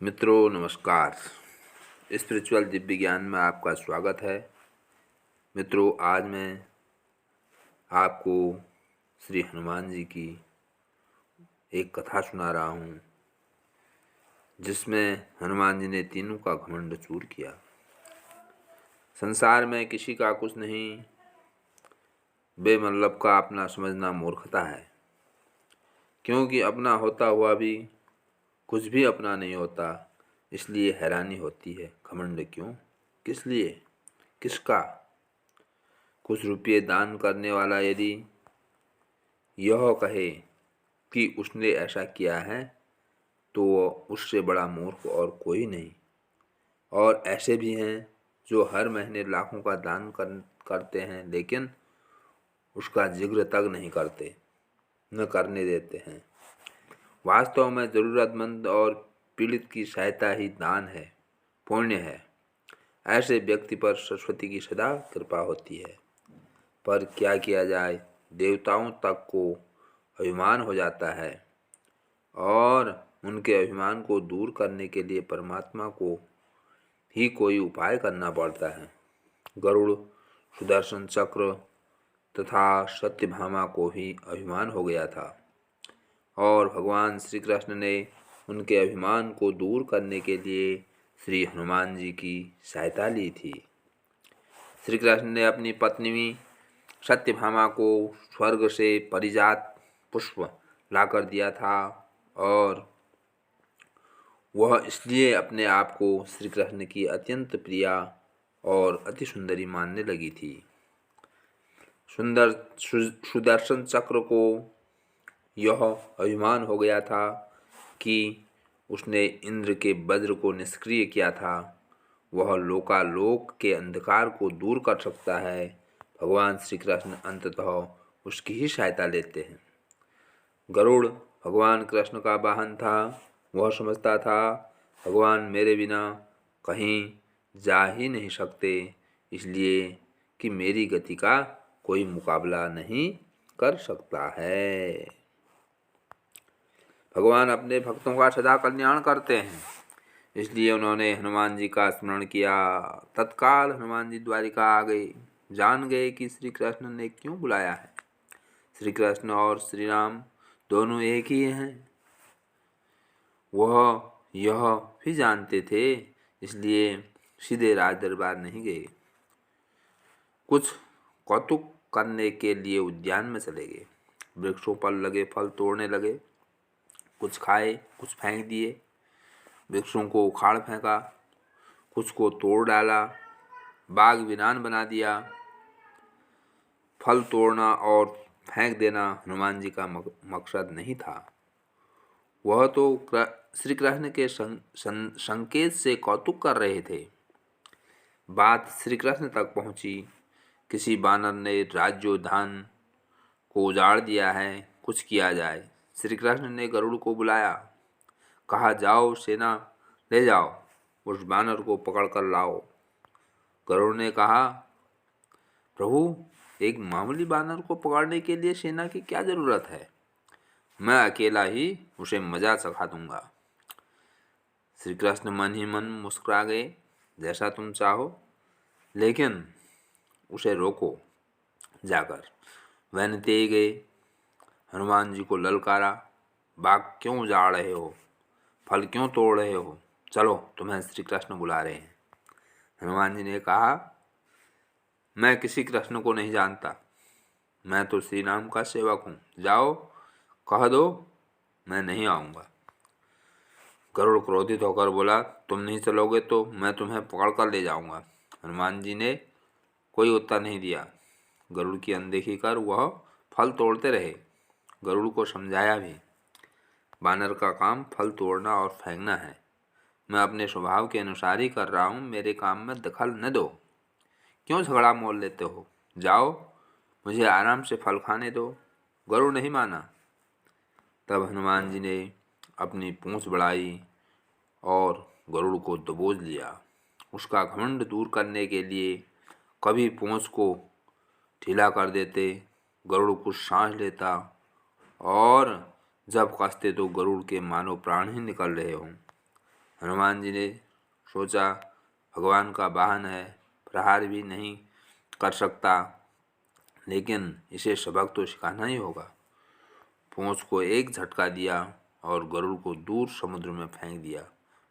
मित्रों नमस्कार। स्पिरिचुअल दिव्य ज्ञान में आपका स्वागत है। मित्रों, आज मैं आपको श्री हनुमान जी की एक कथा सुना रहा हूँ, जिसमें हनुमान जी ने तीनों का घमंड चूर किया। संसार में किसी का कुछ नहीं, बेमतलब का अपना समझना मूर्खता है, क्योंकि अपना होता हुआ भी कुछ भी अपना नहीं होता। इसलिए हैरानी होती है, घमंड क्यों, किस लिए, किसका। कुछ रुपये दान करने वाला यदि यह कहे कि उसने ऐसा किया है, तो उससे बड़ा मूर्ख और कोई नहीं। और ऐसे भी हैं जो हर महीने लाखों का दान करते हैं, लेकिन उसका जिक्र तक नहीं करते, न करने देते हैं। वास्तव में ज़रूरतमंद और पीड़ित की सहायता ही दान है, पुण्य है। ऐसे व्यक्ति पर सरस्वती की सदा कृपा होती है। पर क्या किया जाए, देवताओं तक को अभिमान हो जाता है, और उनके अभिमान को दूर करने के लिए परमात्मा को ही कोई उपाय करना पड़ता है। गरुड़, सुदर्शन चक्र तथा सत्यभामा को ही अभिमान हो गया था, और भगवान श्री कृष्ण ने उनके अभिमान को दूर करने के लिए श्री हनुमान जी की सहायता ली थी। श्री कृष्ण ने अपनी पत्नी सत्यभामा को स्वर्ग से परिजात पुष्प लाकर दिया था, और वह इसलिए अपने आप को श्री कृष्ण की अत्यंत प्रिया और अति सुंदरी मानने लगी थी। सुदर्शन चक्र को यह अभिमान हो गया था कि उसने इंद्र के वज्र को निष्क्रिय किया था। वह लोकालोक के अंधकार को दूर कर सकता है। भगवान श्री कृष्ण अंततः उसकी ही सहायता लेते हैं। गरुड़ भगवान कृष्ण का वाहन था। वह समझता था भगवान मेरे बिना कहीं जा ही नहीं सकते, इसलिए कि मेरी गति का कोई मुकाबला नहीं कर सकता है। भगवान अपने भक्तों का सदा कल्याण करते हैं, इसलिए उन्होंने हनुमान जी का स्मरण किया। तत्काल हनुमान जी द्वारिका आ गए। जान गए कि श्री कृष्ण ने क्यों बुलाया है। श्री कृष्ण और श्री राम दोनों एक ही हैं, वह यह भी जानते थे, इसलिए सीधे राज दरबार नहीं गए। कुछ कौतुक करने के लिए उद्यान में चले गए। वृक्षों पर लगे फल तोड़ने लगे। कुछ खाए, कुछ फेंक दिए। वृक्षों को उखाड़ फेंका, कुछ को तोड़ डाला, बाग वीरान बना दिया। फल तोड़ना और फेंक देना हनुमान जी का मकसद नहीं था। वह तो श्री कृष्ण के संकेत से कौतुक कर रहे थे। बात श्री कृष्ण तक पहुंची। किसी बानर ने राज्योद्यान को उजाड़ दिया है, कुछ किया जाए। श्री कृष्ण ने गरुड़ को बुलाया, कहा जाओ सेना ले जाओ, उस बानर को पकड़ कर लाओ। गरुड़ ने कहा प्रभु, एक मामूली बानर को पकड़ने के लिए सेना की क्या जरूरत है, मैं अकेला ही उसे मजा चखा दूंगा। श्री कृष्ण मन ही मन मुस्कुरा गए, जैसा तुम चाहो, लेकिन उसे रोको जाकर। वह तेज गए, हनुमान जी को ललकारा, बाग क्यों उजाड़ रहे हो, फल क्यों तोड़ रहे हो, चलो तुम्हें श्री कृष्ण बुला रहे हैं। हनुमान जी ने कहा मैं किसी कृष्ण को नहीं जानता, मैं तो श्री राम का सेवक हूँ, जाओ कह दो मैं नहीं आऊँगा। गरुड़ क्रोधित होकर बोला तुम नहीं चलोगे तो मैं तुम्हें पकड़ कर ले जाऊँगा। हनुमान जी ने कोई उत्तर नहीं दिया। गरुड़ की अनदेखी कर वह फल तोड़ते रहे। गरुड़ को समझाया भी, बानर का काम फल तोड़ना और फेंकना है, मैं अपने स्वभाव के अनुसार ही कर रहा हूँ, मेरे काम में दखल न दो। क्यों झगड़ा मोल लेते हो, जाओ मुझे आराम से फल खाने दो। गरुड़ नहीं माना। तब हनुमान जी ने अपनी पूंछ बढ़ाई और गरुड़ को दबोच लिया। उसका घमंड दूर करने के लिए कभी पूंछ को ढीला कर देते, गरुड़ कुछ सांस लेता, और जब कसते तो गरुड़ के मानो प्राण ही निकल रहे हों। हनुमान जी ने सोचा, भगवान का वाहन है, प्रहार भी नहीं कर सकता, लेकिन इसे सबक तो सिखाना ही होगा। पूंछ को एक झटका दिया और गरुड़ को दूर समुद्र में फेंक दिया।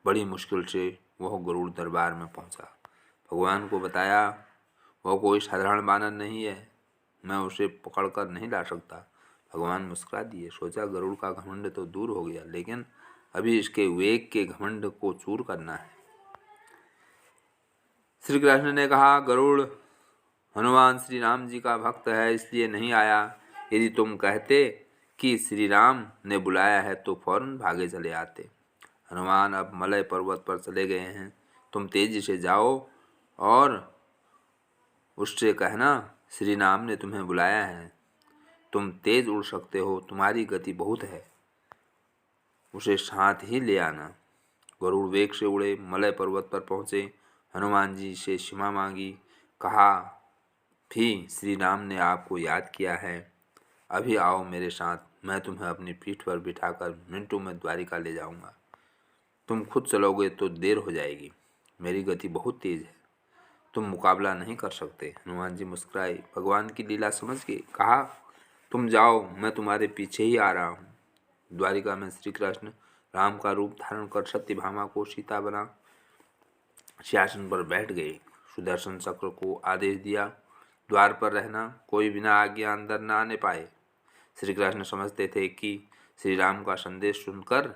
बड़ी मुश्किल से वह गरुड़ दरबार में पहुंचा। भगवान को बताया, वह कोई साधारण बानर नहीं है, मैं उसे पकड़कर नहीं ला सकता। भगवान मुस्कुरा दिए, सोचा गरुड़ का घमंड तो दूर हो गया, लेकिन अभी इसके वेग के घमंड को चूर करना है। श्री कृष्ण ने कहा, गरुड़ हनुमान श्री राम जी का भक्त है, इसलिए नहीं आया। यदि तुम कहते कि श्री राम ने बुलाया है तो फौरन भागे चले आते। हनुमान अब मलय पर्वत पर चले गए हैं, तुम तेजी से जाओ और उससे कहना श्री राम ने तुम्हें बुलाया है। तुम तेज उड़ सकते हो, तुम्हारी गति बहुत है, उसे साथ ही ले आना। गरुड़ वेग से उड़े, मलय पर्वत पर पहुँचे। हनुमान जी से क्षमा मांगी, कहा भी श्री राम ने आपको याद किया है, अभी आओ मेरे साथ, मैं तुम्हें अपनी पीठ पर बिठाकर मिनटों में द्वारिका ले जाऊंगा। तुम खुद चलोगे तो देर हो जाएगी, मेरी गति बहुत तेज है, तुम मुकाबला नहीं कर सकते। हनुमान जी मुस्कुराए, भगवान की लीला समझ के कहा, तुम जाओ, मैं तुम्हारे पीछे ही आ रहा हूँ। द्वारिका में श्री कृष्ण राम का रूप धारण कर सत्यभामा को सीता बना सिंहासन पर बैठ गए। सुदर्शन चक्र को आदेश दिया, द्वार पर रहना, कोई बिना आज्ञा अंदर न आने पाए। श्री कृष्ण समझते थे कि श्री राम का संदेश सुनकर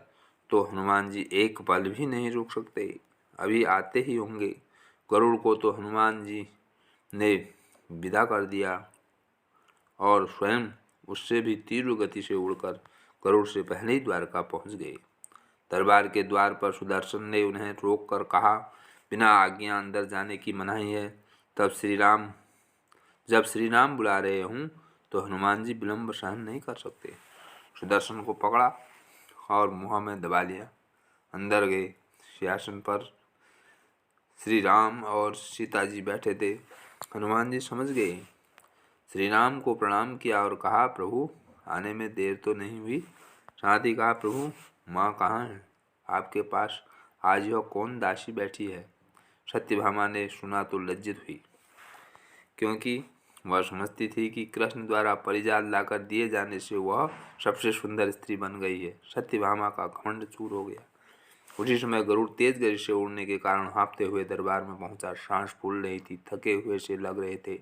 तो हनुमान जी एक पल भी नहीं रुक सकते, अभी आते ही होंगे। गरुड़ को तो हनुमान जी ने विदा कर दिया और स्वयं उससे भी तीव्र गति से उड़कर गरुड़ से पहले ही द्वारका पहुंच गए। दरबार के द्वार पर सुदर्शन ने उन्हें रोककर कहा, बिना आज्ञा अंदर जाने की मनाही है। जब श्री राम बुला रहे हों तो हनुमान जी विलंब सहन नहीं कर सकते। सुदर्शन को पकड़ा और मुँह में दबा लिया। अंदर गए। सिंहासन पर श्री राम और सीता जी बैठे थे। हनुमान जी समझ गए। श्री राम को प्रणाम किया और कहा, प्रभु आने में देर तो नहीं हुई। साथ ही कहा, प्रभु माँ कहाँ है? आपके पास आज यह कौन दासी बैठी है? सत्यभामा ने सुना तो लज्जित हुई, क्योंकि वह समझती थी कि कृष्ण द्वारा परिजात लाकर दिए जाने से वह सबसे सुंदर स्त्री बन गई है। सत्यभामा का घमंड चूर हो गया। उसी समय गरुड़ तेज गति से उड़ने के कारण हाँफते हुए दरबार में पहुंचा। सांस फूल रही थी, थके हुए से लग रहे थे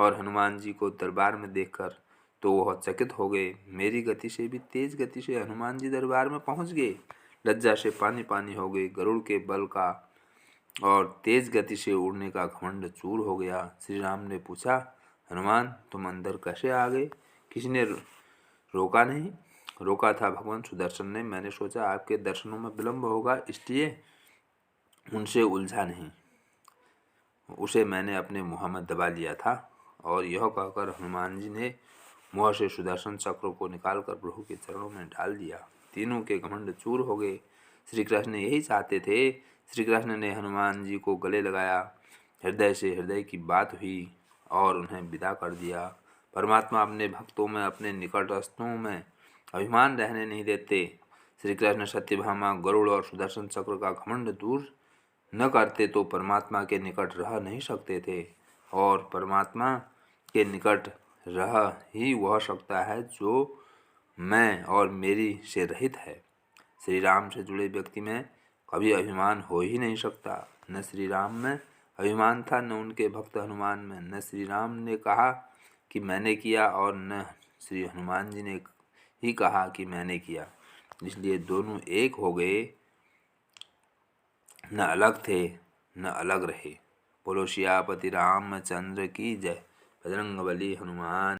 और हनुमान जी को दरबार में देखकर तो वह चकित हो गए। मेरी गति से भी तेज गति से हनुमान जी दरबार में पहुंच गए। लज्जा से पानी पानी हो गए। गरुड़ के बल का और तेज गति से उड़ने का घमंड चूर हो गया। श्री राम ने पूछा, हनुमान तुम अंदर कैसे आ गए? किसी ने रोका नहीं? रोका था भगवान सुदर्शन ने। मैंने सोचा आपके दर्शनों में विलंब होगा, इसलिए उनसे उलझा नहीं। उसे मैंने अपने मुँह में दबा लिया था। और यह कहकर हनुमान जी ने मुँह से सुदर्शन चक्र को निकालकर प्रभु के चरणों में डाल दिया। तीनों के घमंड चूर हो गए। श्री कृष्ण यही चाहते थे। श्री कृष्ण ने हनुमान जी को गले लगाया। हृदय से हृदय की बात हुई और उन्हें विदा कर दिया। परमात्मा अपने भक्तों में, अपने निकटस्थों में अभिमान रहने नहीं देते। श्री कृष्ण सत्यभामा, गरुड़ और सुदर्शन चक्र का घमंड दूर न करते तो परमात्मा के निकट रह नहीं सकते थे, और परमात्मा के निकट रह ही वह सकता है जो मैं और मेरी से रहित है। श्री राम से जुड़े व्यक्ति में कभी अभिमान हो ही नहीं सकता। न श्री राम में अभिमान था, न उनके भक्त हनुमान में। न श्री राम ने कहा कि मैंने किया और न श्री हनुमान जी ने ही कहा कि मैंने किया, इसलिए दोनों एक हो गए, न अलग थे न अलग रहे। बोलो सियापति रामचंद्र की जय। बजरंगबली हनुमान